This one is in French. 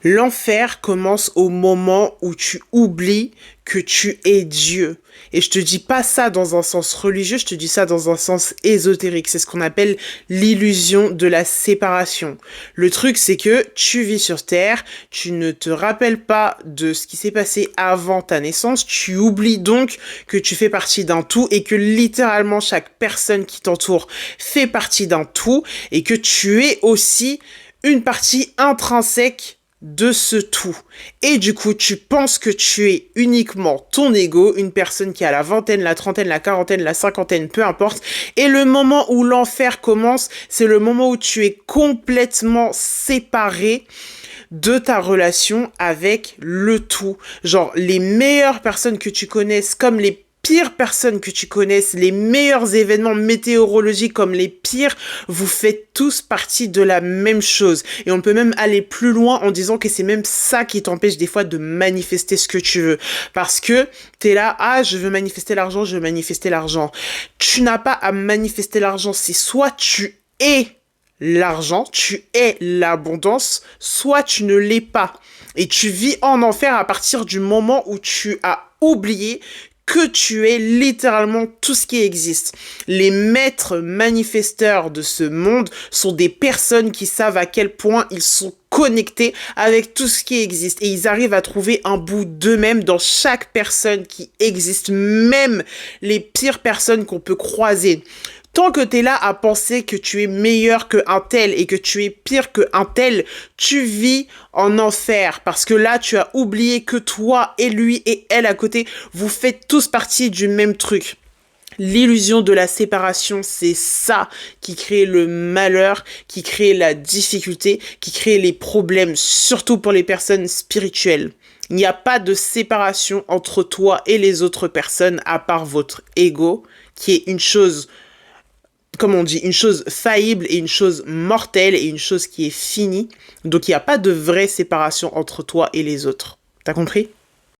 L'enfer commence au moment où tu oublies que tu es Dieu. Et je te dis pas ça dans un sens religieux, je te dis ça dans un sens ésotérique. C'est ce qu'on appelle l'illusion de la séparation. Le truc, c'est que tu vis sur Terre, tu ne te rappelles pas de ce qui s'est passé avant ta naissance, tu oublies donc que tu fais partie d'un tout et que littéralement chaque personne qui t'entoure fait partie d'un tout et que tu es aussi une partie intrinsèque de ce tout. Et du coup, tu penses que tu es uniquement ton ego, une personne qui a la vingtaine, la trentaine, la quarantaine, la cinquantaine, peu importe. Et le moment où l'enfer commence, c'est le moment où tu es complètement séparé de ta relation avec le tout. Genre, les meilleures personnes que tu connaisses, comme les pires personnes que tu connaisses, les meilleurs événements météorologiques comme les pires, vous faites tous partie de la même chose. Et on peut même aller plus loin en disant que c'est même ça qui t'empêche des fois de manifester ce que tu veux. Parce que t'es là, ah, je veux manifester l'argent, je veux manifester l'argent. Tu n'as pas à manifester l'argent, c'est soit tu es l'argent, tu es l'abondance, soit tu ne l'es pas. Et tu vis en enfer à partir du moment où tu as oublié que tu es littéralement tout ce qui existe. Les maîtres manifesteurs de ce monde sont des personnes qui savent à quel point ils sont connectés avec tout ce qui existe et ils arrivent à trouver un bout d'eux-mêmes dans chaque personne qui existe, même les pires personnes qu'on peut croiser. Tant que t'es là à penser que tu es meilleur qu'un tel et que tu es pire qu'un tel, tu vis en enfer parce que là, tu as oublié que toi et lui et elle à côté, vous faites tous partie du même truc. L'illusion de la séparation, c'est ça qui crée le malheur, qui crée la difficulté, qui crée les problèmes, surtout pour les personnes spirituelles. Il n'y a pas de séparation entre toi et les autres personnes à part votre ego, qui est une chose, comme on dit, une chose faillible et une chose mortelle et une chose qui est finie. Donc il n'y a pas de vraie séparation entre toi et les autres. T'as compris ?